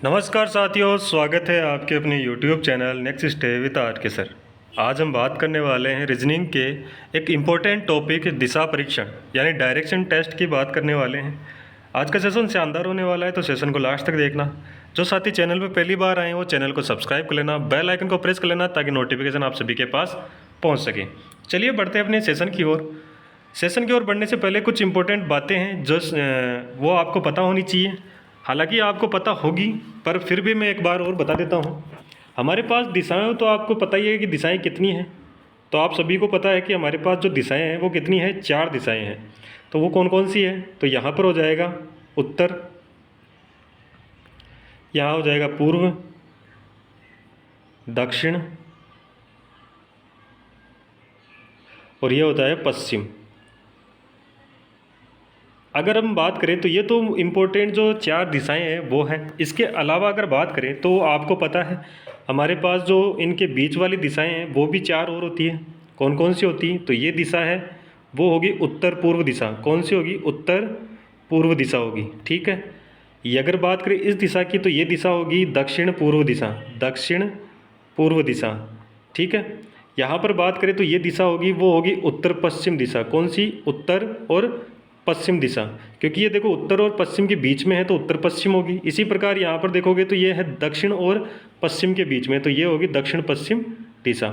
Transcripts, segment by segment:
नमस्कार साथियों, स्वागत है आपके अपने YouTube channel next stay with R K sir. आज हम बात करने वाले हैं रीजनिंग के एक इम्पोर्टेंट टॉपिक दिशा परीक्षण यानी डायरेक्शन टेस्ट की बात करने वाले हैं। आज का सेशन शानदार होने वाला है, तो सेशन को लास्ट तक देखना। जो साथी चैनल पर पहली बार आए वो चैनल को सब्सक्राइब कर लेना, बेल आइकन को प्रेस कर लेना ताकि नोटिफिकेशन आप सभी के पास पहुँच सके। चलिए बढ़ते हैं अपने सेशन की ओर। सेशन की ओर बढ़ने से पहले कुछ इंपॉर्टेंट बातें हैं जो वो आपको पता होनी चाहिए। हालांकि आपको पता होगी, पर फिर भी मैं एक बार और बता देता हूँ। हमारे पास दिशाएं, तो आपको पता ही है कि दिशाएं कितनी हैं। तो आप सभी को पता है कि हमारे पास जो दिशाएं हैं वो कितनी है, 4 दिशाएं हैं। तो वो कौन कौन सी है? तो यहाँ पर हो जाएगा उत्तर, यहाँ हो जाएगा पूर्व, दक्षिण और ये होता है पश्चिम। अगर हम बात करें तो ये तो इम्पोर्टेंट जो 4 दिशाएं हैं वो हैं। इसके अलावा अगर बात करें तो आपको पता है हमारे पास जो इनके बीच वाली दिशाएं हैं वो भी 4 और होती है। कौन कौन सी होती है? तो ये दिशा है वो होगी उत्तर पूर्व दिशा। कौन सी होगी? उत्तर पूर्व दिशा होगी। ठीक है। ये अगर बात करें इस दिशा की तो ये दिशा होगी दक्षिण पूर्व दिशा, दक्षिण पूर्व दिशा। ठीक है। यहाँ पर बात करें तो ये दिशा होगी वो होगी उत्तर पश्चिम दिशा। कौन सी? उत्तर और पश्चिम दिशा, क्योंकि ये देखो उत्तर और पश्चिम के बीच में है तो उत्तर पश्चिम होगी। इसी प्रकार यहाँ पर देखोगे तो ये है दक्षिण और पश्चिम के बीच में, तो ये होगी दक्षिण पश्चिम दिशा।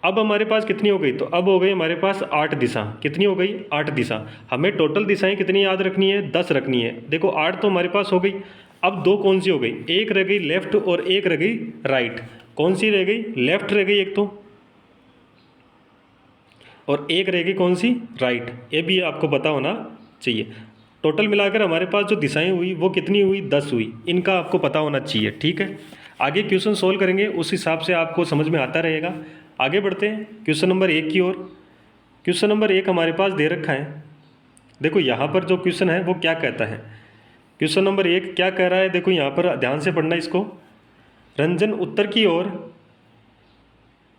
अब हमारे पास कितनी हो गई? तो अब हो गई हमारे पास 8 दिशा। कितनी हो गई? 8 दिशा। हमें टोटल दिशाएं कितनी याद रखनी है? 10 रखनी है। देखो 8 तो हमारे पास हो गई। अब 2 कौन सी हो गई? एक रह गई लेफ्ट और एक रह गई राइट। कौन सी रह गई? लेफ्ट रह गई एक तो, और एक रहेगी कौन सी? राइट। ये भी आपको पता होना चाहिए। टोटल मिलाकर हमारे पास जो दिशाएं हुई वो कितनी हुई? 10 हुई। इनका आपको पता होना चाहिए। ठीक है। आगे क्वेश्चन सोल्व करेंगे, उस हिसाब से आपको समझ में आता रहेगा। आगे बढ़ते हैं क्वेश्चन नंबर 1 की ओर। क्वेश्चन नंबर 1 हमारे पास दे रखा है। देखो यहाँ पर जो क्वेश्चन है वो क्या कहता है। क्वेश्चन नंबर 1 क्या कह रहा है? देखो यहाँ पर ध्यान से पढ़ना इसको। रंजन उत्तर की ओर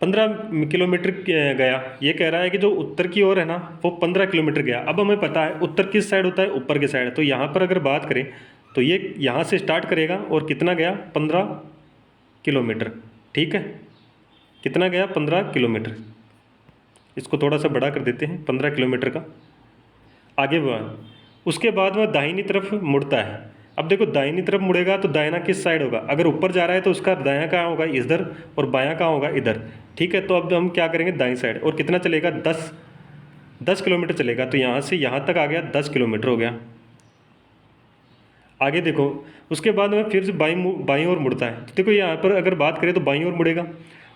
15 किलोमीटर गया। ये कह रहा है कि जो उत्तर की ओर है ना वो 15 किलोमीटर गया। अब हमें पता है उत्तर किस साइड होता है? ऊपर के साइड। तो यहाँ पर अगर बात करें तो ये यहाँ से स्टार्ट करेगा और कितना गया? 15 किलोमीटर। ठीक है। कितना गया? 15 किलोमीटर। इसको थोड़ा सा बड़ा कर देते हैं, 15 किलोमीटर का। आगे बढ़, उसके बाद वह दाहिनी तरफ मुड़ता है। अब देखो दाहिनी तरफ मुड़ेगा तो दाहिना किस साइड होगा? अगर ऊपर जा रहा है तो उसका दायां कहाँ होगा? इधर। और बायां कहाँ होगा? इधर। ठीक है। तो अब हम क्या करेंगे? दाईं साइड। और कितना चलेगा? 10 किलोमीटर चलेगा। तो यहाँ से यहाँ तक आ गया, 10 किलोमीटर हो गया। आगे देखो, उसके बाद में फिर से बाईं ओर मुड़ता है। तो देखो यहाँ पर अगर बात करें तो बाईं ओर मुड़ेगा,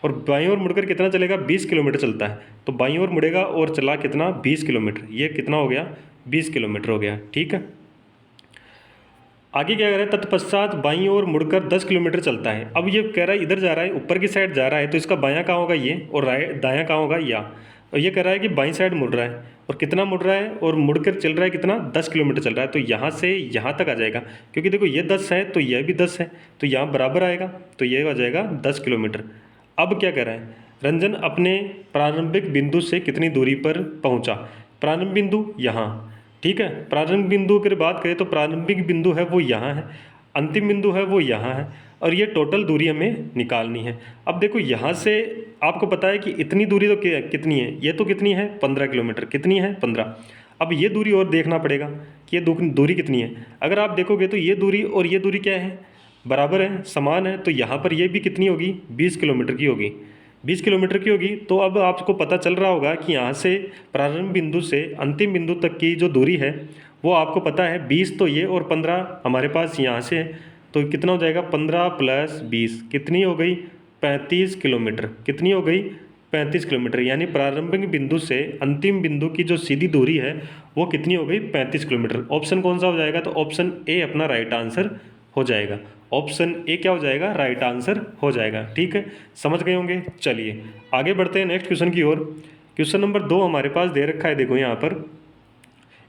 और बाईं ओर मुड़कर कितना चलेगा? 20 किलोमीटर चलता है। तो बाईं ओर मुड़ेगा और चला कितना? 20 किलोमीटर। ये कितना हो गया? 20 किलोमीटर हो गया। ठीक है। आगे क्या कह रहा है? तत्पश्चात बाईं ओर मुड़कर 10 किलोमीटर चलता है। अब ये कह रहा है इधर जा रहा है, ऊपर की साइड जा रहा है, तो इसका बायां कहाँ होगा? ये। और दायां कहाँ होगा? या। और ये कह रहा है कि बाईं साइड मुड़ रहा है, और कितना मुड़ रहा है? और मुड़कर चल रहा है कितना? 10 किलोमीटर चल रहा है। तो यहाँ से यहाँ तक आ जाएगा, क्योंकि देखो ये 10 है तो यह भी 10 है, तो यहाँ बराबर आएगा। तो ये आ जाएगा 10 किलोमीटर। अब क्या कह रहा है? रंजन अपने प्रारंभिक बिंदु से कितनी दूरी पर पहुँचा? प्रारंभिक बिंदु यहाँ। ठीक है। प्रारंभिक बिंदु की बात करें तो प्रारंभिक बिंदु है वो यहाँ है, अंतिम बिंदु है वो यहाँ है, और ये टोटल दूरी हमें निकालनी है। अब देखो यहाँ से आपको पता है कि इतनी दूरी तो कितनी है? ये तो कितनी है? 15 किलोमीटर। कितनी है? 15। अब ये दूरी और देखना पड़ेगा कि ये दूरी कितनी है। अगर आप देखोगे तो ये दूरी और ये दूरी क्या है? बराबर है, समान है। तो यहाँ पर ये भी कितनी होगी? 20 किलोमीटर की होगी। 20 किलोमीटर की होगी। तो अब आपको पता चल रहा होगा कि यहाँ से प्रारंभ बिंदु से अंतिम बिंदु तक की जो दूरी है वो आपको पता है 20 तो ये, और 15 हमारे पास यहाँ से है। तो कितना हो जाएगा? 15 + 20 कितनी हो गई? 35 किलोमीटर। कितनी हो गई? 35 किलोमीटर। यानी प्रारंभिक बिंदु से अंतिम बिंदु की जो सीधी दूरी है वो कितनी हो गई? 35 किलोमीटर। ऑप्शन कौन सा हो जाएगा? तो ऑप्शन ए अपना राइट आंसर हो जाएगा। ऑप्शन ए क्या हो जाएगा? राइट आंसर हो जाएगा। ठीक है। समझ गए होंगे। चलिए आगे बढ़ते हैं नेक्स्ट क्वेश्चन की ओर। क्वेश्चन नंबर 2 हमारे पास दे रखा है। देखो यहाँ पर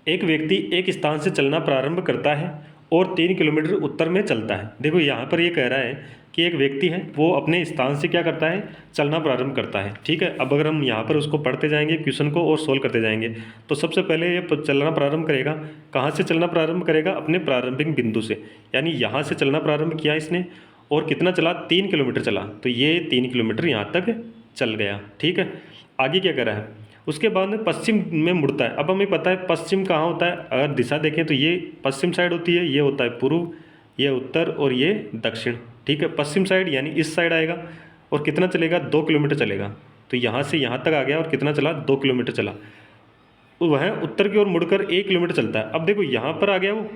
एक व्यक्ति एक स्थान से चलना प्रारंभ करता है और 3 किलोमीटर उत्तर में चलता है। देखो यहाँ पर ये कह रहा है कि एक व्यक्ति है वो अपने स्थान से क्या करता है, चलना प्रारंभ करता है। ठीक है, अब अगर हम यहाँ पर उसको पढ़ते जाएंगे क्वेश्चन को और सोल्व करते जाएंगे, तो सबसे पहले ये चलना प्रारंभ करेगा। कहाँ से चलना प्रारंभ करेगा? अपने प्रारंभिक बिंदु से, यानी यहाँ से चलना प्रारंभ किया इसने और कितना चला? 3 किलोमीटर चला। तो ये 3 किलोमीटर यहाँ तक चल गया। ठीक है, आगे क्या कर रहा है? उसके बाद में पश्चिम में मुड़ता है। अब हमें पता है पश्चिम कहाँ होता है, अगर दिशा देखें तो ये पश्चिम साइड होती है, ये होता है पूर्व, ये उत्तर और ये दक्षिण। ठीक है, पश्चिम साइड यानी इस साइड आएगा और कितना चलेगा? 2 किलोमीटर चलेगा। तो यहाँ से यहाँ तक आ गया और कितना चला? 2 किलोमीटर चला। तो वह उत्तर की ओर मुड़कर 1 किलोमीटर चलता है। अब देखो यहाँ पर आ गया वो,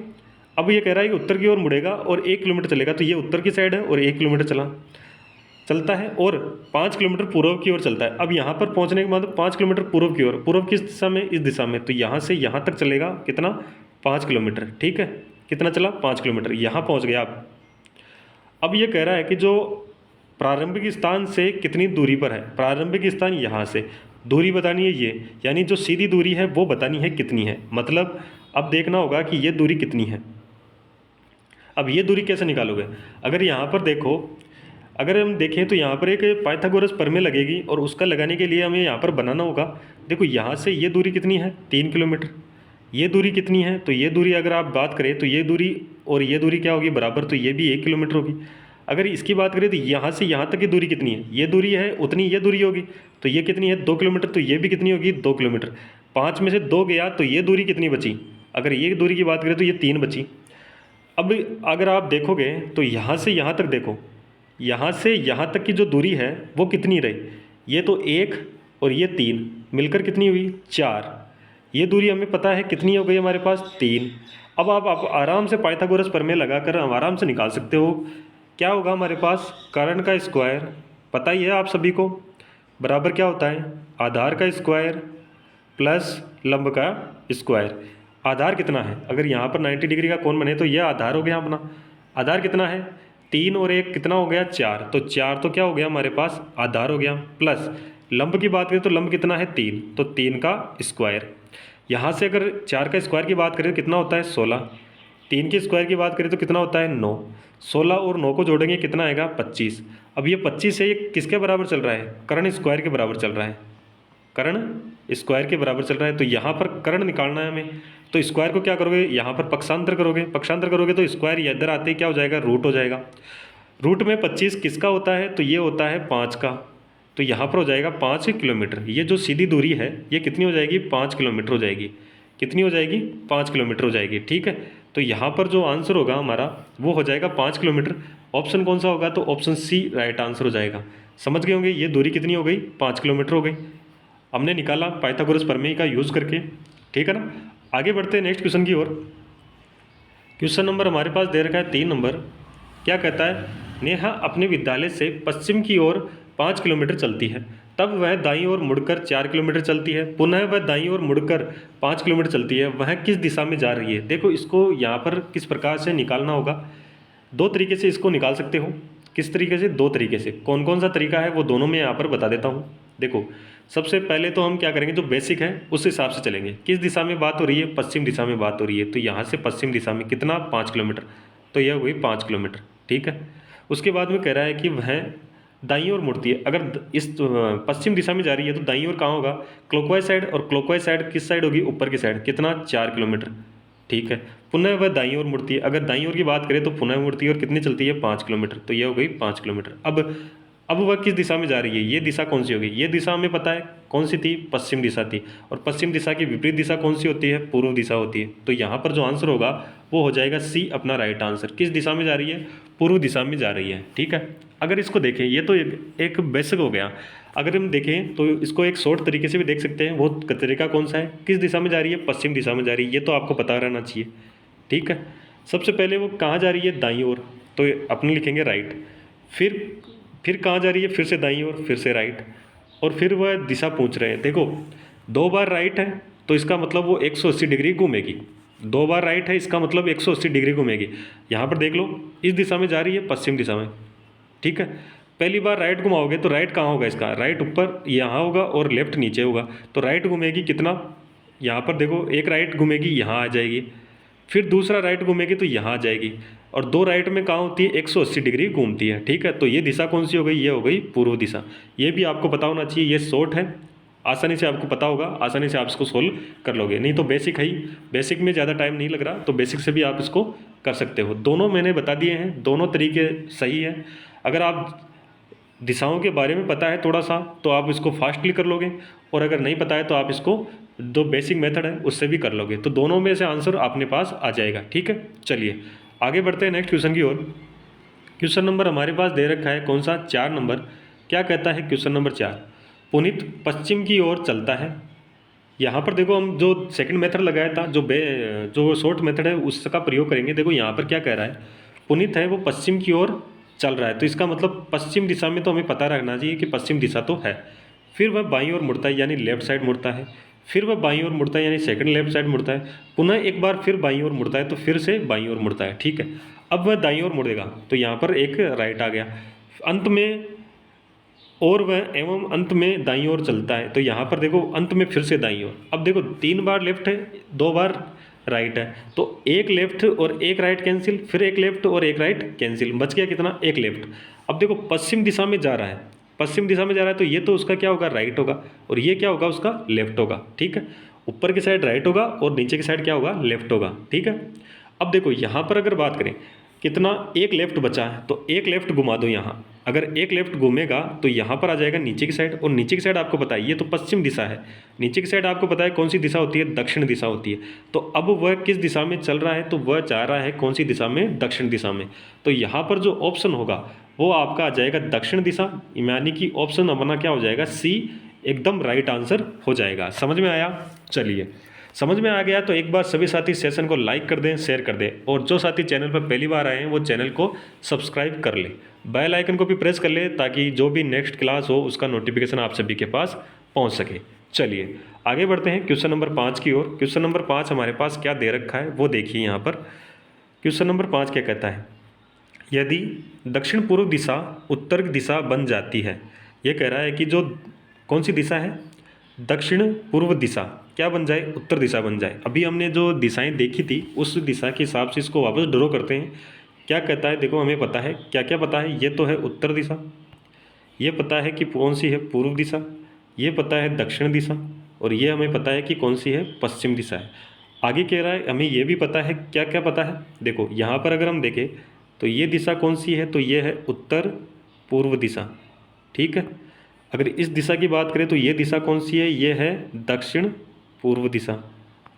अब ये कह रहा है कि उत्तर की ओर मुड़ेगा और 1 किलोमीटर चलेगा। तो ये उत्तर की साइड है और 1 किलोमीटर चलता है और 5 किलोमीटर पूर्व की ओर चलता है। अब यहाँ पर पहुँचने के बाद 5 किलोमीटर पूर्व की ओर, पूर्व किस दिशा में? इस दिशा में। तो यहाँ से यहाँ तक चलेगा कितना? 5 किलोमीटर। ठीक है, कितना चला? 5 किलोमीटर। यहाँ पहुँच गया आप। अब ये कह रहा है कि जो प्रारंभिक स्थान से कितनी दूरी पर है, प्रारंभिक स्थान यहाँ से दूरी बतानी है ये, यानी जो सीधी दूरी है वो बतानी है कितनी है। मतलब अब देखना होगा कि ये दूरी कितनी है। अब ये दूरी कैसे निकालोगे? अगर यहाँ पर देखो, अगर हम देखें तो यहाँ पर एक पाइथागोरस प्रमेय लगेगी और उसका लगाने के लिए हमें यहाँ पर बनाना होगा। देखो यहाँ से ये दूरी कितनी है? 3 किलोमीटर। ये दूरी कितनी है? तो ये दूरी अगर आप बात करें तो ये दूरी और ये दूरी क्या होगी? बराबर। तो ये भी 1 किलोमीटर होगी। अगर इसकी बात करें तो यहाँ से यहाँ तक की दूरी कितनी है? ये दूरी है उतनी ये दूरी होगी। तो ये कितनी है? 2 किलोमीटर। तो ये भी कितनी होगी? 2 किलोमीटर। 5 में से 2 गया तो ये दूरी कितनी बची? अगर ये दूरी की बात करें तो ये 3 बची। अब अगर आप देखोगे तो यहाँ से यहाँ तक देखो, यहाँ से यहाँ तक की जो दूरी है वो कितनी रही? ये तो 1 और ये 3 मिलकर कितनी हुई? 4। ये दूरी हमें पता है कितनी हो गई हमारे पास? 3। अब आप आराम से पाइथागोरस प्रमेय लगाकर हम आराम से निकाल सकते हो। क्या होगा हमारे पास? कर्ण का स्क्वायर पता ही है आप सभी को, बराबर क्या होता है? आधार का स्क्वायर प्लस लंब का स्क्वायर। आधार कितना है? अगर यहाँ पर 90 डिग्री का कोण बने तो यह आधार हो गया अपना। आधार कितना है? 3 और 1 कितना हो गया? 4। तो 4 तो क्या हो गया हमारे पास? आधार हो गया। प्लस लंब की बात करें तो लंब कितना है? 3। तो 3 का स्क्वायर। यहाँ से अगर 4 का स्क्वायर की बात करें तो कितना होता है? 16। 3 के स्क्वायर की बात करें तो कितना होता है? 9। 16 और 9 को जोड़ेंगे कितना आएगा? 25। अब ये 25 है, ये किसके बराबर चल रहा है? कर्ण स्क्वायर के बराबर चल रहा है। कर्ण स्क्वायर के बराबर चल रहा है। तो यहाँ पर कर्ण निकालना है हमें। तो स्क्वायर को क्या करोगे? यहाँ पर पक्षांतर करोगे। पक्षांतर करोगे तो स्क्वायर इधर आते ही क्या हो जाएगा? रूट हो जाएगा। रूट में 25 किसका होता है? तो ये होता है 5 का। तो यहाँ पर हो जाएगा 5 किलोमीटर। ये जो सीधी दूरी है ये कितनी हो जाएगी? 5 किलोमीटर हो जाएगी। कितनी हो जाएगी? 5 किलोमीटर हो जाएगी। ठीक है, तो यहाँ पर जो आंसर होगा हमारा वो हो जाएगा 5 किलोमीटर। ऑप्शन कौन सा होगा? तो ऑप्शन सी राइट आंसर हो जाएगा। समझ गए होंगे ये दूरी कितनी हो गई? 5 किलोमीटर हो गई। हमने निकाला पाइथागोरस प्रमेय का यूज़ करके। ठीक है ना, आगे बढ़ते हैं नेक्स्ट क्वेश्चन की ओर। क्वेश्चन नंबर हमारे पास दे रखा है 3 नंबर। क्या कहता है? नेहा अपने विद्यालय से पश्चिम की ओर 5 किलोमीटर चलती है, तब वह दाईं ओर मुड़कर 4 किलोमीटर चलती है, पुनः वह दाईं ओर मुड़कर 5 किलोमीटर चलती है। वह किस दिशा में जा रही है? देखो इसको यहाँ पर किस प्रकार से निकालना होगा। 2 तरीके से इसको निकाल सकते हो। किस तरीके से? 2 तरीके से। कौन कौन सा तरीका है वो दोनों मैं यहाँ पर बता देता हूँ। देखो सबसे पहले तो हम क्या करेंगे, जो बेसिक है उस हिसाब से चलेंगे। किस दिशा में बात हो रही है? पश्चिम दिशा में बात हो रही है। तो यहाँ से पश्चिम दिशा में कितना? 5 किलोमीटर। तो यह हुई 5 किलोमीटर। ठीक है, उसके बाद में कह रहा है कि वह दाईं ओर मुड़ती है। अगर इस पश्चिम दिशा में जा रही है तो दाईं ओर कहाँ होगा? Clockwise side. और क्लॉकवाइज साइड किस साइड होगी? ऊपर की साइड। कितना? 4 किलोमीटर। ठीक है, पुनः वह दाईं ओर मुड़ती है। अगर दाईं ओर की बात करें तो पुनः मुड़ती है और कितनी चलती है? 5 किलोमीटर। तो यह हो गई 5 किलोमीटर। अब वह किस दिशा में जा रही है? ये दिशा कौन सी होगी? ये दिशा हमें पता है कौन सी थी? पश्चिम दिशा थी। और पश्चिम दिशा की विपरीत दिशा कौन सी होती है? पूर्व दिशा होती है। तो यहाँ पर जो आंसर होगा वो हो जाएगा सी अपना राइट आंसर। किस दिशा में जा रही है? पूर्व दिशा में जा रही है। ठीक है, अगर इसको देखें ये तो एक बेसिक हो गया। अगर हम देखें तो इसको एक शॉर्ट तरीके से भी देख सकते हैं। वो तरीका कौन सा है? किस दिशा में जा रही है? पश्चिम दिशा में जा रही है। ये तो आपको पता रहना चाहिए। ठीक है, सबसे पहले वो कहाँ जा रही है? दाईं ओर। तो अपने लिखेंगे राइट। फिर कहाँ जा रही है? फिर से दाईं ओर, फिर से राइट, और फिर वह दिशा पूछ रहे हैं। देखो 2 बार राइट है तो इसका मतलब वो 180 डिग्री घूमेगी। 2 बार राइट है इसका मतलब 180 डिग्री घूमेगी। यहाँ पर देख लो इस दिशा में जा रही है, पश्चिम दिशा में। ठीक है, पहली बार राइट घुमाओगे तो राइट कहाँ होगा इसका? राइट ऊपर यहाँ होगा और लेफ्ट नीचे होगा। तो राइट घूमेगी कितना? यहाँ पर देखो एक राइट घूमेगी यहाँ आ जाएगी। फिर दूसरा राइट घूमेगी तो यहाँ आ जाएगी, और दो राइट में कहाँ होती है, 180 डिग्री घूमती है। ठीक है, तो ये दिशा कौन सी हो गई, ये हो गई पूर्व दिशा। ये भी आपको पता होना चाहिए, ये शॉर्ट है, आसानी से आपको पता होगा, आसानी से आप इसको सोल्व कर लोगे। नहीं तो बेसिक है ही, बेसिक में ज़्यादा टाइम नहीं लग रहा, तो बेसिक से भी आप इसको कर सकते हो। दोनों मैंने बता दिए हैं, दोनों तरीके सही है। अगर आप दिशाओं के बारे में पता है थोड़ा सा तो आप इसको फास्टली कर लोगे, और अगर नहीं पता है तो आप इसको जो बेसिक मेथड है उससे भी कर लोगे। तो दोनों में से आंसर अपने पास आ जाएगा। ठीक है, चलिए आगे बढ़ते हैं नेक्स्ट क्वेश्चन की ओर। क्वेश्चन नंबर हमारे पास दे रखा है कौन सा, 4 नंबर। क्या कहता है क्वेश्चन नंबर 4, पुनीत पश्चिम की ओर चलता है। यहाँ पर देखो हम जो सेकंड मेथड लगाया था, जो शॉर्ट मेथड है उसका प्रयोग करेंगे। देखो यहाँ पर क्या कह रहा है, पुनीत है वो पश्चिम की ओर चल रहा है, तो इसका मतलब पश्चिम दिशा में तो हमें पता रखना चाहिए कि पश्चिम दिशा तो है। फिर वह बाईं ओर मुड़ता है यानी लेफ्ट साइड मुड़ता है, फिर वह बाईं ओर मुड़ता है यानी सेकंड लेफ्ट साइड मुड़ता है, पुनः एक बार फिर बाईं ओर मुड़ता है तो फिर से बाईं ओर मुड़ता है। ठीक है, अब वह दाईं ओर मुड़ेगा तो यहाँ पर एक राइट आ गया, अंत में और वह एवं अंत में दाईं ओर चलता है, तो यहाँ पर देखो अंत में फिर से दाईं ओर। अब देखो 3 बार लेफ्ट है, 2 बार राइट है, तो एक लेफ्ट और एक राइट कैंसिल, फिर एक लेफ्ट और एक राइट कैंसिल, बच गया कितना, एक लेफ्ट। अब देखो पश्चिम दिशा में जा रहा है, पश्चिम दिशा में जा रहा है तो ये तो उसका क्या होगा, राइट होगा, और ये क्या होगा, उसका लेफ्ट होगा। ठीक है, ऊपर की साइड राइट होगा और नीचे की साइड क्या होगा, लेफ्ट होगा। ठीक है, अब देखो यहाँ पर अगर बात करें कितना, एक लेफ्ट बचा है तो एक लेफ्ट घुमा दो यहाँ, अगर एक लेफ्ट घूमेगा तो यहाँ पर आ जाएगा नीचे की साइड, और नीचे की साइड आपको पता है ये तो पश्चिम दिशा है, नीचे की साइड आपको पता है कौन सी दिशा होती है, दक्षिण दिशा होती है। तो अब वह किस दिशा में चल रहा है, तो वह जा रहा है कौन सी दिशा में, दक्षिण दिशा में। तो यहाँ पर जो ऑप्शन होगा वो आपका आ जाएगा दक्षिण दिशा, यानी कि ऑप्शन अपना क्या हो जाएगा, सी एकदम राइट आंसर हो जाएगा। समझ में आया, चलिए समझ में आ गया तो एक बार सभी साथी सेशन को लाइक कर दें, शेयर कर दें, और जो साथी चैनल पर पहली बार आए हैं वो चैनल को सब्सक्राइब कर ले, बेल आइकन को भी प्रेस कर ले ताकि जो भी नेक्स्ट क्लास हो उसका नोटिफिकेशन आप सभी के पास पहुंच सके। चलिए आगे बढ़ते हैं क्वेश्चन नंबर 5 की ओर। क्वेश्चन नंबर 5 हमारे पास क्या दे रखा है वो देखिए यहाँ पर। क्वेश्चन नंबर 5 क्या कहता है, यदि दक्षिण पूर्व दिशा उत्तर दिशा बन जाती है, ये कह रहा है कि जो कौन सी दिशा है, दक्षिण पूर्व दिशा क्या बन जाए, उत्तर दिशा बन जाए। अभी हमने जो दिशाएं देखी थी उस दिशा के हिसाब से इसको वापस ड्रॉ करते हैं। क्या कहता है, देखो हमें पता है क्या क्या पता है, ये तो है उत्तर दिशा, ये पता है कि कौन सी है पूर्व दिशा, ये पता है दक्षिण दिशा, और ये हमें पता है कि कौन सी है पश्चिम दिशा है। आगे कह रहा है हमें ये भी पता है, क्या क्या पता है, देखो यहाँ पर अगर हम देखें तो ये दिशा कौन सी है, तो ये है उत्तर पूर्व दिशा। ठीक है, अगर इस दिशा की बात करें तो ये दिशा कौन सी है, ये है दक्षिण पूर्व दिशा।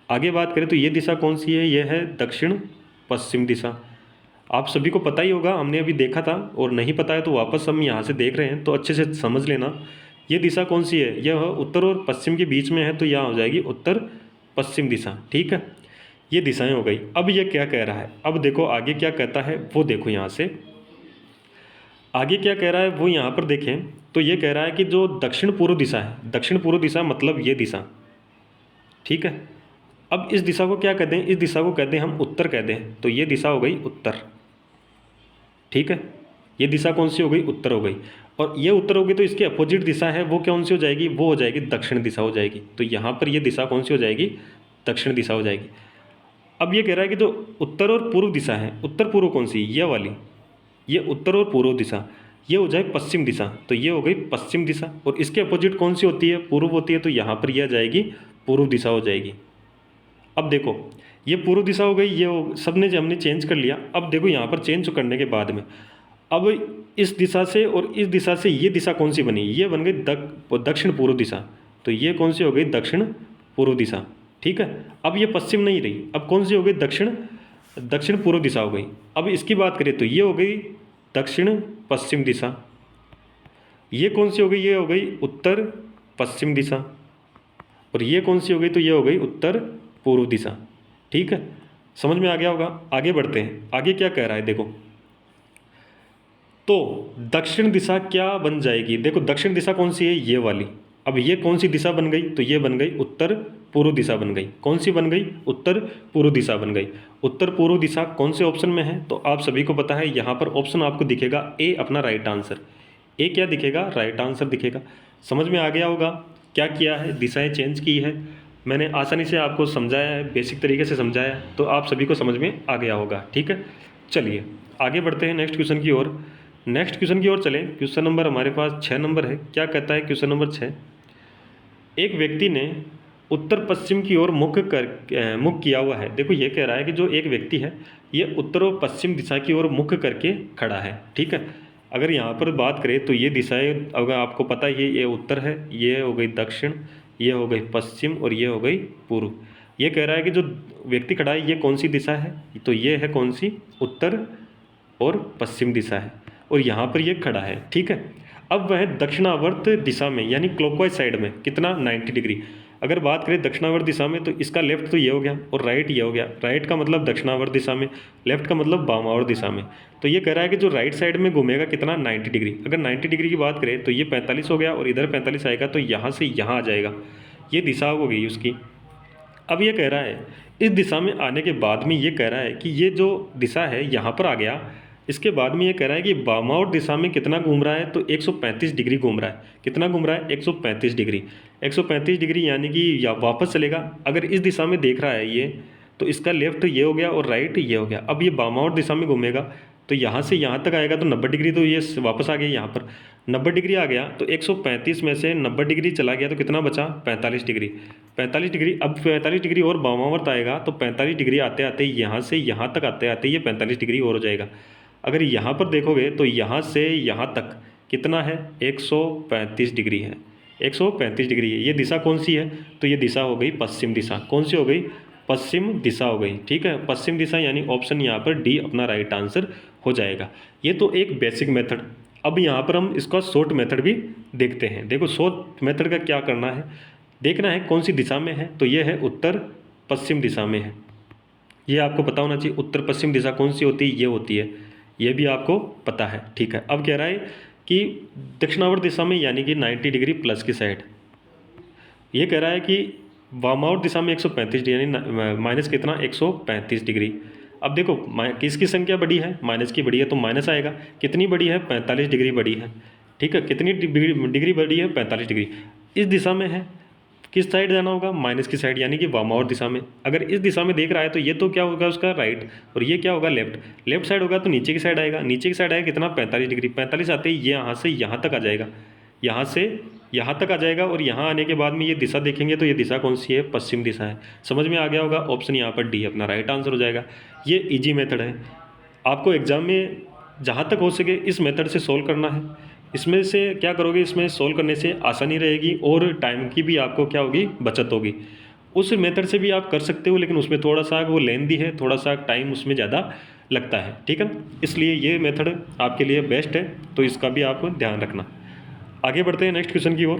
आगे बात करें तो ये दिशा कौन सी है, ये है दक्षिण पश्चिम दिशा। आप सभी को पता ही होगा, हमने अभी देखा था, और नहीं पता है तो वापस हम यहाँ से देख रहे हैं तो अच्छे से समझ लेना। ये दिशा कौन सी है, यह उत्तर और पश्चिम के बीच में है, तो यहाँ हो जाएगी उत्तर पश्चिम दिशा। ठीक है, ये दिशाएं हो गई। अब ये क्या कह रहा है, अब देखो आगे क्या कहता है वो देखो, यहाँ से आगे क्या कह रहा है वो यहाँ पर देखें तो ये कह रहा है कि जो दक्षिण पूर्व दिशा है, दक्षिण पूर्व दिशा मतलब ये दिशा। ठीक है, अब इस दिशा को क्या कहते हैं, इस दिशा को कहते हैं हम उत्तर कहते हैं, तो ये दिशा हो गई उत्तर। ठीक है, ये दिशा कौन सी हो गई, उत्तर हो गई, और ये उत्तर हो गई तो इसकी अपोजिट दिशा है वो कौन सी हो जाएगी, वो हो जाएगी दक्षिण दिशा हो जाएगी। तो यहाँ पर ये दिशा कौन सी हो जाएगी, दक्षिण दिशा हो जाएगी। अब ये कह रहा है कि जो उत्तर और पूर्व दिशा है, उत्तर पूर्व कौन सी, ये वाली, ये उत्तर और पूर्व दिशा, ये हो जाए पश्चिम दिशा, तो ये हो गई पश्चिम दिशा, और इसके अपोजिट कौन सी होती है, पूर्व होती है, तो यहाँ पर यह जाएगी पूर्व दिशा हो जाएगी। अब देखो ये पूर्व दिशा हो गई, ये सब ने हमने चेंज कर लिया। अब देखो यहाँ पर चेंज करने के बाद में अब इस दिशा से और इस दिशा से ये दिशा कौन सी बनी, ये बन गई दक्षिण पूर्व दिशा, तो ये कौन सी हो गई, दक्षिण पूर्व दिशा। ठीक है, अब ये पश्चिम नहीं रही, अब कौन सी हो गई, दक्षिण पूर्व दिशा हो गई। अब इसकी बात करें तो ये हो गई दक्षिण पश्चिम दिशा, ये कौन सी हो गई, ये हो गई उत्तर पश्चिम दिशा, और ये कौन सी हो गई, तो ये हो गई उत्तर पूर्व दिशा। ठीक है, समझ में आ गया होगा। आगे बढ़ते हैं, आगे क्या कह रहा है देखो, तो दक्षिण दिशा क्या बन जाएगी, देखो दक्षिण दिशा कौन सी है, ये वाली। अब ये कौन सी दिशा बन गई, तो ये बन गई उत्तर पूर्व दिशा बन गई। कौन सी बन गई, उत्तर पूर्व दिशा बन गई। उत्तर पूर्व दिशा कौन से ऑप्शन में है, तो आप सभी को पता है यहाँ पर ऑप्शन आपको दिखेगा ए अपना राइट आंसर, ए क्या दिखेगा, राइट आंसर दिखेगा। समझ में आ गया होगा क्या किया है, दिशाएं चेंज की है। मैंने आसानी से आपको समझाया है, बेसिक तरीके से समझाया है, तो आप सभी को समझ में आ गया होगा। ठीक है, चलिए आगे बढ़ते हैं नेक्स्ट क्वेश्चन की ओर। नेक्स्ट क्वेश्चन की ओर चलें। क्वेश्चन नंबर हमारे पास 6 नंबर है। क्या कहता है क्वेश्चन नंबर 6? एक व्यक्ति ने उत्तर पश्चिम की ओर मुख किया हुआ है। देखो ये कह रहा है कि जो एक व्यक्ति है ये उत्तर और पश्चिम दिशा की ओर मुख करके खड़ा है। ठीक है, अगर यहाँ पर बात करें तो ये दिशाएं, अगर आपको पता है ये उत्तर है, ये हो गई दक्षिण, ये हो गई पश्चिम और ये हो गई पूर्व। ये कह रहा है कि जो व्यक्ति खड़ा है ये कौन सी दिशा है? तो ये है कौन सी? उत्तर और पश्चिम दिशा है, और यहाँ पर ये खड़ा है। ठीक है, अब वह दक्षिणावर्त दिशा में यानी क्लॉकवाइज साइड में कितना 90 डिग्री। अगर बात करें दक्षिणावर्त दिशा में तो इसका लेफ्ट तो ये हो गया और राइट ये हो गया। राइट का मतलब दक्षिणावर्त दिशा में, लेफ्ट का मतलब वामावर्त दिशा में। तो ये कह रहा है कि जो राइट साइड में घूमेगा कितना 90 डिग्री। अगर 90 डिग्री की बात करें तो ये 45 हो गया और इधर 45 आएगा, तो यहाँ से यहाँ आ जाएगा। ये दिशा हो गई उसकी। अब ये कह रहा है इस दिशा में आने के बाद में ये कह रहा है कि ये जो दिशा है यहाँ पर आ गया। इसके बाद में ये कह रहा है कि वामावर्त दिशा में कितना घूम रहा है? तो 135 डिग्री घूम रहा है। कितना घूम रहा है? 135 डिग्री। 135 डिग्री यानी कि या वापस चलेगा। अगर इस दिशा में देख रहा है ये, तो इसका लेफ्ट ये हो गया और राइट ये हो गया। अब ये वामावर्त दिशा में घूमेगा तो यहाँ से यहाँ तक आएगा, तो 90 डिग्री, तो ये वापस आ गया यहाँ पर 90 डिग्री आ गया। तो 135 में से 90 डिग्री चला गया तो कितना बचा? 45 डिग्री। 45 डिग्री, अब 45 डिग्री और वामावर्त आएगा तो 45 डिग्री आते आते यहाँ से यहाँ तक आते आते ये 45 डिग्री और हो जाएगा। अगर यहाँ पर देखोगे तो यहाँ से यहाँ तक कितना है? 135 डिग्री है। 135 डिग्री है। ये दिशा कौन सी है? तो ये दिशा हो गई पश्चिम दिशा। कौन सी हो गई? पश्चिम दिशा हो गई। ठीक है, पश्चिम दिशा यानी ऑप्शन यहाँ पर डी अपना राइट आंसर हो जाएगा। ये तो एक बेसिक मेथड। अब यहाँ पर हम इसका शॉर्ट मेथड भी देखते हैं। देखो शॉर्ट मेथड का क्या करना है, देखना है कौन सी दिशा में है। तो ये है उत्तर पश्चिम दिशा में है। ये आपको पता होना चाहिए उत्तर पश्चिम दिशा कौन सी होती है, ये होती है। ये भी आपको पता है। ठीक है, अब कह रहा है कि दक्षिणावर्त दिशा में यानी कि 90 डिग्री प्लस की साइड। ये कह रहा है कि वामावर्त दिशा में 135 डिग्री यानी माइनस कितना? 135 डिग्री। अब देखो किसकी संख्या बड़ी है? माइनस की बड़ी है तो माइनस आएगा। कितनी बड़ी है? 45 डिग्री बड़ी है। ठीक है, कितनी डिग्री बड़ी है? 45 डिग्री। इस दिशा में है, किस साइड जाना होगा? माइनस की साइड यानी कि वामावर्त दिशा में। अगर इस दिशा में देख रहा है तो ये तो क्या होगा उसका? राइट, और ये क्या होगा? लेफ्ट। लेफ्ट साइड होगा तो नीचे की साइड आएगा। नीचे की साइड आएगा कितना? 45 डिग्री। 45 आते ही ये यहाँ से यहाँ तक आ जाएगा, यहाँ से यहाँ तक आ जाएगा। और यहाँ आने के बाद में ये दिशा देखेंगे तो ये दिशा कौन सी है? पश्चिम दिशा है। समझ में आ गया होगा। ऑप्शन यहाँ पर डी अपना राइट आंसर हो जाएगा। ये इजी मेथड है, आपको एग्जाम में जहाँ तक हो सके इस मेथड से सोल्व करना है। इसमें से क्या करोगे, इसमें सोल्व करने से आसानी रहेगी और टाइम की भी आपको क्या होगी? बचत होगी। उस मेथड से भी आप कर सकते हो, लेकिन उसमें थोड़ा सा वो लेंदी है, थोड़ा सा टाइम उसमें ज़्यादा लगता है। ठीक है, इसलिए ये मेथड आपके लिए बेस्ट है, तो इसका भी आप ध्यान रखना। आगे बढ़ते हैं नेक्स्ट क्वेश्चन की ओर।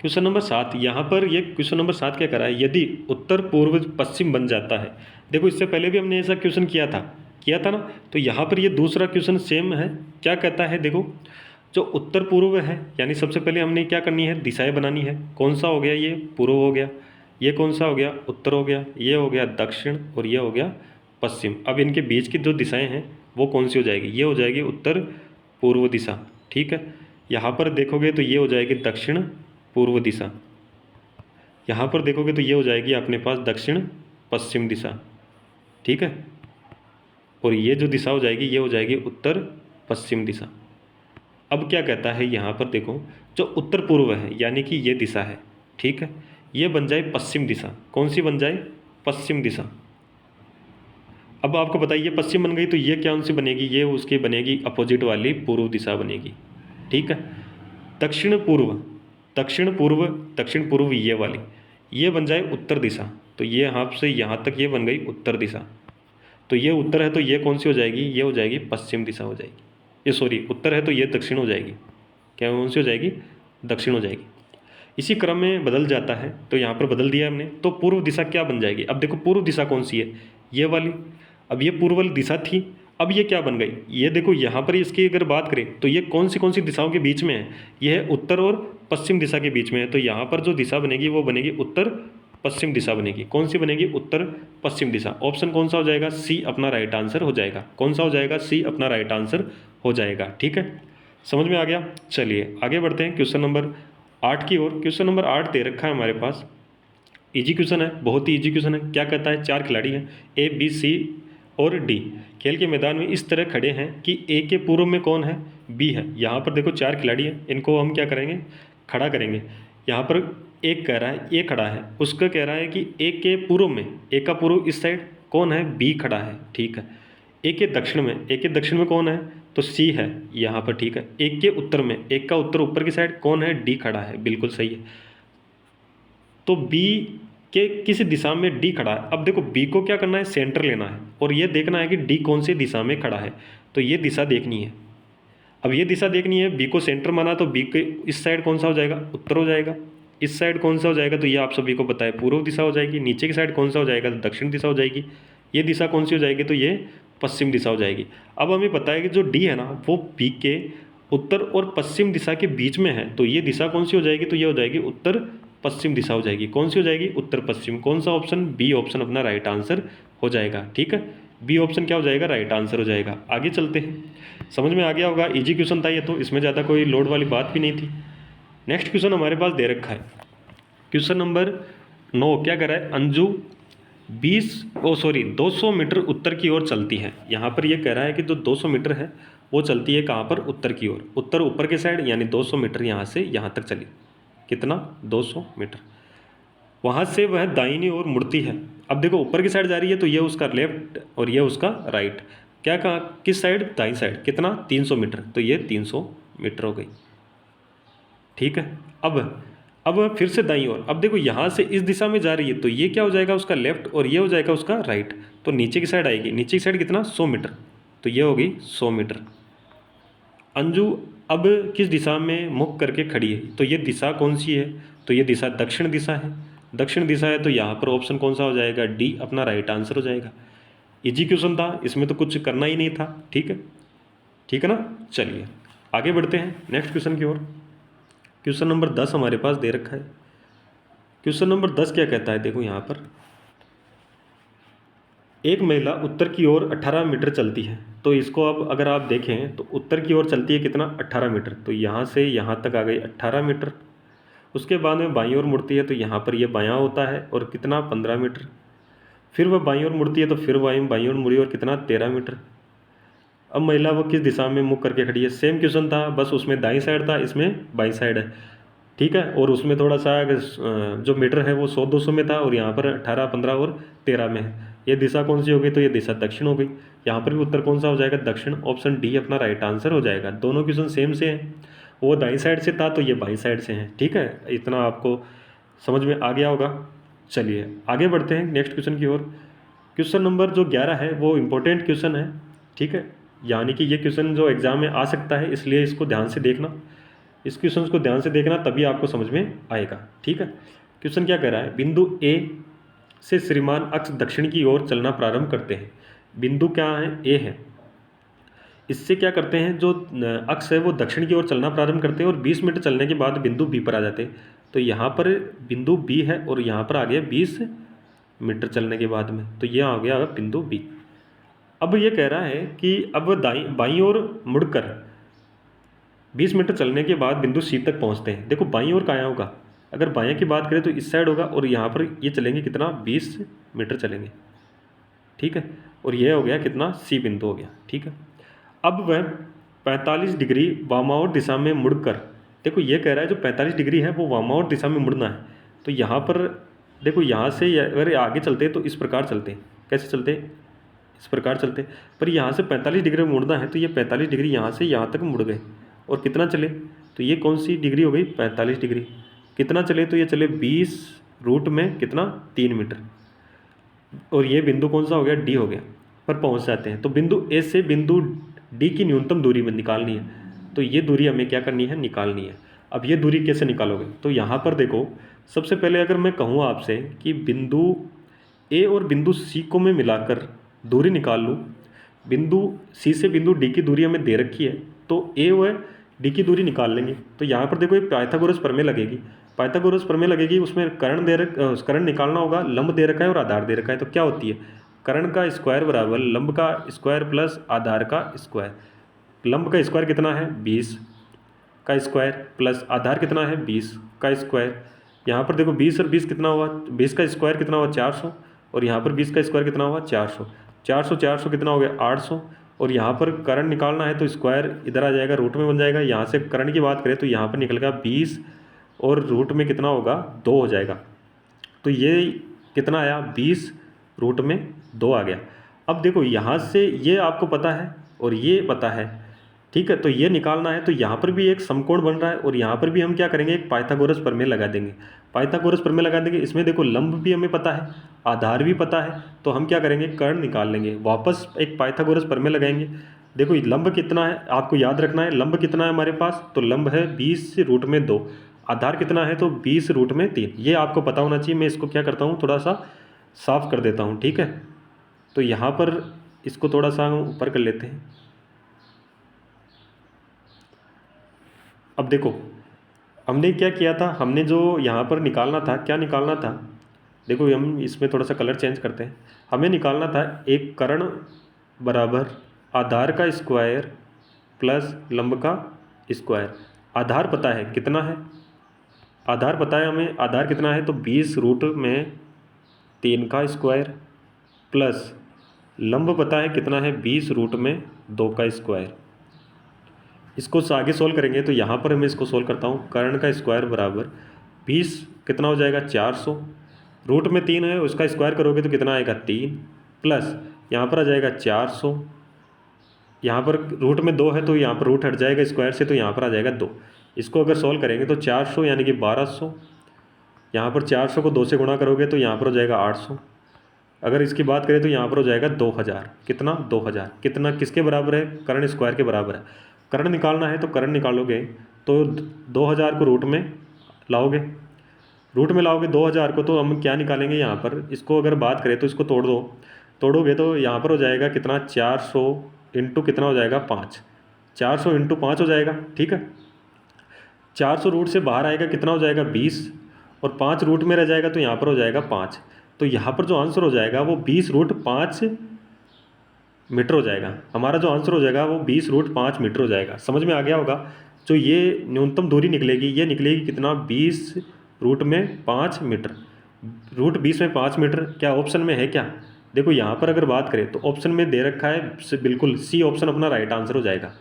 Question number 7। यहाँ पर ये क्वेश्चन नंबर 7 क्या करा है? यदि उत्तर पूर्व पश्चिम बन जाता है। देखो इससे पहले भी हमने ऐसा क्वेश्चन किया था ना। तो यहाँ पर ये दूसरा क्वेश्चन सेम है। क्या कहता है? देखो जो उत्तर पूर्व है यानी सबसे पहले हमने क्या करनी है? दिशाएं बनानी है। कौन सा हो गया? ये पूर्व हो गया। ये कौन सा हो गया? उत्तर हो गया। ये हो गया दक्षिण और ये हो गया पश्चिम। अब इनके बीच की जो दिशाएं हैं वो कौन सी हो जाएगी? ये हो जाएगी उत्तर पूर्व दिशा। ठीक है, यहाँ पर देखोगे तो ये हो जाएगी दक्षिण पूर्व दिशा। यहाँ पर देखोगे तो ये हो जाएगी अपने पास दक्षिण पश्चिम दिशा। ठीक है, और ये जो दिशा हो जाएगी ये हो जाएगी उत्तर पश्चिम दिशा। अब क्या कहता है यहाँ पर? देखो जो उत्तर पूर्व है यानी कि ये दिशा है। ठीक है, ये बन जाए पश्चिम दिशा। कौन सी बन जाए? पश्चिम दिशा। अब आपको बताइए पश्चिम बन गई तो ये कौन सी बनेगी? ये उसकी बनेगी अपोजिट वाली पूर्व दिशा बनेगी। ठीक है, दक्षिण पूर्व, दक्षिण पूर्व, दक्षिण पूर्व ये वाली, ये बन जाए उत्तर दिशा। तो ये यहाँ से यहाँ तक ये बन गई उत्तर दिशा। तो ये उत्तर है तो ये कौन सी हो जाएगी? ये हो जाएगी पश्चिम दिशा हो जाएगी। ये सॉरी उत्तर है तो ये दक्षिण हो जाएगी। क्या कौन सी हो जाएगी? दक्षिण हो जाएगी। इसी क्रम में बदल जाता है तो यहाँ पर बदल दिया हमने। तो पूर्व दिशा क्या बन जाएगी? अब देखो पूर्व दिशा कौन सी है? ये वाली। अब ये पूर्व वाली दिशा थी, अब ये क्या बन गई? ये देखो यहाँ पर इसकी अगर बात करें तो ये कौन सी दिशाओं के बीच में है? ये है उत्तर और पश्चिम दिशा के बीच में है। तो यहाँ पर जो दिशा बनेगी वो बनेगी उत्तर पश्चिम दिशा बनेगी। कौन सी बनेगी? उत्तर पश्चिम दिशा। ऑप्शन कौन सा हो जाएगा? सी अपना राइट आंसर हो जाएगा। कौन सा हो जाएगा? सी अपना राइट आंसर हो जाएगा। ठीक है, समझ में आ गया। चलिए आगे बढ़ते हैं क्वेश्चन नंबर 8 की ओर। क्वेश्चन नंबर 8 दे रखा है हमारे पास। इजी क्वेश्चन है, बहुत ही इजी क्वेश्चन है। क्या कहता है, 4 खिलाड़ी हैं ए बी सी और डी, खेल के मैदान में इस तरह खड़े हैं कि ए के पूर्व में कौन है, बी है। यहाँ पर देखो 4 खिलाड़ी हैं, इनको हम क्या करेंगे, खड़ा करेंगे। यहाँ पर एक कह रहा है ए खड़ा है, उसका कह रहा है कि ए के पूर्व में, ए का पूर्व इस साइड कौन है, बी खड़ा है, ठीक है। ए के दक्षिण में, ए के दक्षिण में कौन है, तो सी है यहाँ पर, ठीक है। एक के उत्तर में, एक का उत्तर ऊपर की साइड कौन है, डी खड़ा है, बिल्कुल सही है। तो बी के किस दिशा में डी खड़ा है। अब देखो बी को क्या करना है, सेंटर लेना है और ये देखना है कि डी कौन सी दिशा में खड़ा है, तो ये दिशा देखनी है। अब ये दिशा देखनी है, बी को सेंटर माना तो बी के इस साइड कौन सा हो जाएगा, उत्तर हो जाएगा। इस साइड कौन सा हो जाएगा, तो ये आप सभी को पता है पूर्व दिशा हो जाएगी। नीचे की साइड कौन सा हो जाएगा, तो दक्षिण दिशा हो जाएगी। ये दिशा कौन सी हो जाएगी, तो ये पश्चिम दिशा हो जाएगी। अब हमें पता है कि जो डी है ना, वो बी के उत्तर और पश्चिम दिशा के बीच में है, तो ये दिशा कौन सी हो जाएगी, तो ये हो जाएगी उत्तर पश्चिम दिशा हो जाएगी। कौन सी हो जाएगी, उत्तर पश्चिम। कौन सा ऑप्शन, बी ऑप्शन अपना राइट आंसर हो जाएगा, ठीक है। बी ऑप्शन क्या हो जाएगा, राइट आंसर हो जाएगा। आगे चलते हैं, समझ में आ गया होगा, इजी क्वेश्चन था ये तो, इसमें ज़्यादा कोई लोड वाली बात भी नहीं थी। नेक्स्ट क्वेश्चन हमारे पास दे रखा है, क्वेश्चन नंबर 9। क्या कह रहा है, अंजू 200 मीटर उत्तर की ओर चलती है। यहाँ पर ये कह रहा है कि जो 200 मीटर है वो चलती है कहाँ पर, उत्तर की ओर। उत्तर ऊपर के साइड, यानी 200 मीटर यहाँ से यहाँ तक चली, कितना, 200 मीटर। वहाँ से वह दाहिनी ओर मुड़ती है। अब देखो ऊपर की साइड जा रही है तो ये उसका लेफ्ट और ये उसका राइट। क्या कहा, किस साइड, दाई साइड। कितना, 300 मीटर, तो ये 300 मीटर हो गई, ठीक है। अब फिर से दाई ओर। अब देखो यहाँ से इस दिशा में जा रही है तो ये क्या हो जाएगा, उसका लेफ्ट और ये हो जाएगा उसका राइट। तो नीचे की साइड आएगी, नीचे की साइड कितना, 100 मीटर, तो ये हो गई 100 मीटर। अंजू अब किस दिशा में मुख करके खड़ी है, तो ये दिशा कौन सी है, तो ये दिशा दक्षिण दिशा है। दक्षिण दिशा है तो यहाँ पर ऑप्शन कौन सा हो जाएगा, डी अपना राइट आंसर हो जाएगा। इजी क्वेश्चन था, इसमें तो कुछ करना ही नहीं था, ठीक है, ठीक है ना। चलिए आगे बढ़ते हैं नेक्स्ट क्वेश्चन की ओर। क्वेश्चन नंबर 10 हमारे पास दे रखा है। क्वेश्चन नंबर 10 क्या कहता है, देखो यहाँ पर, एक महिला उत्तर की ओर 18 मीटर चलती है। तो इसको अब अगर आप देखें तो उत्तर की ओर चलती है कितना, 18 मीटर। तो यहाँ से यहाँ तक आ गई 18 मीटर। उसके बाद में बाईं ओर मुड़ती है तो यहाँ पर ये बायां होता है और कितना, 15 मीटर। फिर वह बाईं ओर मुड़ती है तो फिर बाईं ओर मुड़ी और कितना, 13 मीटर। अब महिला वो किस दिशा में मुख करके खड़ी है। सेम क्वेश्चन था, बस उसमें दाईं साइड था, इसमें बाईं साइड है, ठीक है। और उसमें थोड़ा सा जो मीटर है वो 100-200 में था और यहाँ पर 18, 15 और 13 में है। ये दिशा कौन सी हो गई, तो ये दिशा दक्षिण हो गई। यहाँ पर भी उत्तर कौन सा हो जाएगा, दक्षिण। ऑप्शन डी अपना राइट आंसर हो जाएगा। दोनों क्वेश्चन सेम से हैं, वो दाईं साइड से था तो ये बाईं साइड से हैं, ठीक है। इतना आपको समझ में आ गया होगा। चलिए आगे बढ़ते हैं नेक्स्ट क्वेश्चन की ओर। क्वेश्चन नंबर जो 11 है वो इम्पोर्टेंट क्वेश्चन है, ठीक है। यानी कि ये क्वेश्चन जो एग्जाम में आ सकता है, इसलिए इसको ध्यान से देखना, इस क्वेश्चन को ध्यान से देखना, तभी आपको समझ में आएगा, ठीक है। क्वेश्चन क्या कह रहा है, बिंदु ए से श्रीमान अक्ष दक्षिण की ओर चलना प्रारंभ करते हैं। बिंदु क्या है, ए है। इससे क्या करते हैं, जो अक्ष है वो दक्षिण की ओर चलना प्रारंभ करते हैं और 20 मीटर चलने के बाद बिंदु बी पर आ जाते हैं। तो यहाँ पर बिंदु बी है और यहाँ पर आ गया 20 मीटर चलने के बाद में, तो ये आ गया बिंदु बी। अब ये कह रहा है कि अब बाईं ओर मुड़कर 20 मीटर चलने के बाद बिंदु सी तक पहुँचते हैं। देखो बाईं ओर कहाँ होगा, अगर बायां की बात करें तो इस साइड होगा और यहाँ पर ये चलेंगे कितना, 20 मीटर चलेंगे, ठीक है। और ये हो गया कितना, सी बिंदु हो गया, ठीक है। अब वह 45 डिग्री वामावर्त दिशा में मुड़कर, देखो ये कह रहा है जो 45 डिग्री है वो वामावर्त दिशा में मुड़ना है। तो यहाँ पर देखो, यहाँ से अगर आगे चलते तो इस प्रकार चलते, कैसे चलते, इस प्रकार चलते, पर यहाँ से 45 डिग्री मुड़ना है तो ये 45 डिग्री यहाँ से यहाँ तक मुड़ गए और कितना चले, तो ये कौन सी डिग्री हो गई, 45 डिग्री। कितना चले, तो ये चले 20 रूट में कितना, 3 मीटर। और ये बिंदु कौन सा हो गया, डी हो गया, पर पहुंच जाते हैं। तो बिंदु ए से बिंदु डी की न्यूनतम दूरी में निकालनी है, तो ये दूरी हमें क्या करनी है, निकालनी है। अब ये दूरी कैसे निकालोगे, तो यहाँ पर देखो, सबसे पहले अगर मैं कहूँ आपसे कि बिंदु ए और बिंदु सी को मैं मिलाकर दूरी निकाल लूँ, बिंदु सी से बिंदु डी की दूरी हमें दे रखी है, तो ए व डी की दूरी निकाल लेंगे। तो यहाँ पर देखो एक पाइथागोरस प्रमेय लगेगी, पाइथागोरस प्रमेय लगेगी, उसमें कर्ण निकालना होगा, लंब दे रखा है और आधार दे रखा है। तो क्या होती है, कर्ण का स्क्वायर बराबर लंब का स्क्वायर प्लस आधार का स्क्वायर। लंब का स्क्वायर कितना है, 20 का स्क्वायर प्लस आधार कितना है, 20 का स्क्वायर। यहाँ पर देखो 20 और 20 कितना हुआ, 20 का स्क्वायर कितना हुआ 400, और यहाँ पर 20 का स्क्वायर कितना हुआ 400, 400 400 कितना हो गया 800, और यहाँ पर करंट निकालना है तो स्क्वायर इधर आ जाएगा, रूट में बन जाएगा। यहाँ से करंट की बात करें तो यहाँ पर निकल गया 20 और रूट में कितना होगा 2 हो जाएगा। तो ये कितना आया 20 रूट में 2 आ गया। अब देखो यहाँ से ये आपको पता है और ये पता है, ठीक है, तो ये निकालना है। तो यहाँ पर भी एक समकोण बन रहा है और यहाँ पर भी हम क्या करेंगे, एक पाइथागोरस प्रमेय लगा देंगे। पाइथागोरस प्रमेय लगा देंगे, इसमें देखो लंब भी हमें पता है, आधार भी पता है, तो हम क्या करेंगे कर्ण निकाल लेंगे। वापस एक पाइथागोरस प्रमेय लगाएंगे। देखो लंब कितना है आपको याद रखना है, लंब कितना है हमारे पास, तो लंब है 20 रूट में 2, आधार कितना है तो 20 रूट में 3, ये आपको पता होना चाहिए। मैं इसको क्या करता हूँ थोड़ा सा साफ कर देता हूँ, ठीक है। तो यहाँ पर इसको थोड़ा सा हम ऊपर कर लेते हैं। अब देखो हमने क्या किया था, हमने जो यहाँ पर निकालना था, क्या निकालना था, देखो हम इसमें थोड़ा सा कलर चेंज करते हैं। हमें निकालना था एक कर्ण बराबर आधार का स्क्वायर प्लस लंब का स्क्वायर। आधार पता है कितना है, आधार पता है हमें, आधार कितना है तो 20 रूट में 3 का स्क्वायर प्लस लंब पता है कितना है 20 रूट में 2 का स्क्वायर। इसको आगे सोल्व करेंगे तो यहाँ पर मैं इसको सोल्व करता हूँ। कर्ण का स्क्वायर बराबर 20 कितना हो जाएगा 400, रूट में 3 है उसका स्क्वायर करोगे तो कितना आएगा 3, प्लस यहाँ पर आ जाएगा 400, यहाँ पर रूट में 2 है तो यहाँ पर रूट हट जाएगा स्क्वायर से, तो यहाँ पर आ जाएगा 2। इसको अगर सोल्व करेंगे तो 400 यानी कि 1200, यहाँ पर 400 को 2 से गुणा करोगे तो यहाँ पर हो जाएगा 800। अगर इसकी बात करें तो यहाँ पर हो जाएगा 2000, कितना 2000, कितना किसके बराबर है, कर्ण स्क्वायर के बराबर है। कर्ण निकालना है तो कर्ण निकालोगे तो 2000 को रूट में लाओगे, रूट में लाओगे 2000 को, तो हम क्या निकालेंगे यहाँ पर, इसको अगर बात करें तो इसको तोड़ दो, तोड़ोगे तो यहाँ पर हो जाएगा कितना 400 इंटू कितना हो जाएगा 5, 400 इंटू 5 हो जाएगा, ठीक है। 400 रूट से बाहर आएगा कितना हो जाएगा 20, और 5 रूट में रह जाएगा तो यहाँ पर हो जाएगा 5। तो यहाँ पर जो आंसर हो जाएगा वो 20 रूट 5 मीटर हो जाएगा। हमारा जो आंसर हो जाएगा वो 20 रूट 5 मीटर हो जाएगा। समझ में आ गया होगा। जो ये न्यूनतम दूरी निकलेगी ये निकलेगी कितना 20 रूट में 5 मीटर, रूट 20 में 5 मीटर। क्या ऑप्शन में है क्या, देखो यहाँ पर अगर बात करें तो ऑप्शन में दे रखा है बिल्कुल सी ऑप्शन अपना राइट आंसर हो जाएगा।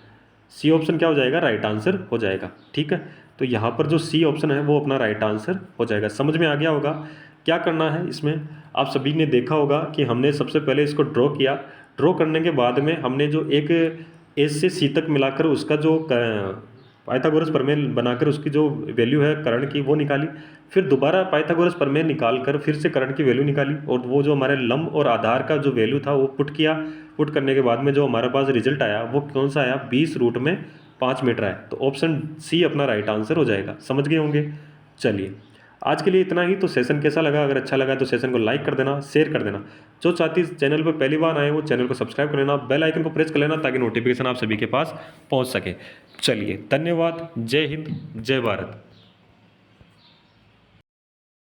सी ऑप्शन क्या हो जाएगा, राइट आंसर हो जाएगा, ठीक है। तो यहाँ पर जो सी ऑप्शन है वो अपना राइट आंसर हो जाएगा। समझ में आ गया होगा। क्या करना है इसमें, आप सभी ने देखा होगा कि हमने सबसे पहले इसको ड्रॉ किया, ड्रॉ करने के बाद में हमने जो एक एस से सी तक मिलाकर उसका जो पाइथागोरस प्रमेय बनाकर उसकी जो वैल्यू है कर्ण की वो निकाली, फिर दोबारा पाइथागोरस प्रमेय निकाल कर फिर से कर्ण की वैल्यू निकाली, और वो जो हमारे लंब और आधार का जो वैल्यू था वो पुट किया। पुट करने के बाद में जो हमारे पास रिजल्ट आया वो कौन सा आया, 20 रूट में 5 मीटर आया। तो ऑप्शन सी अपना राइट आंसर हो जाएगा। समझ गए होंगे। चलिए आज के लिए इतना ही। तो सेशन कैसा लगा, अगर अच्छा लगा तो सेशन को लाइक कर देना, शेयर कर देना। जो साथी चैनल पर पहली बार आए वो चैनल को सब्सक्राइब कर लेना, बेल आइकन को प्रेस कर लेना ताकि नोटिफिकेशन आप सभी के पास पहुंच सके। चलिए धन्यवाद, जय हिंद, जय भारत।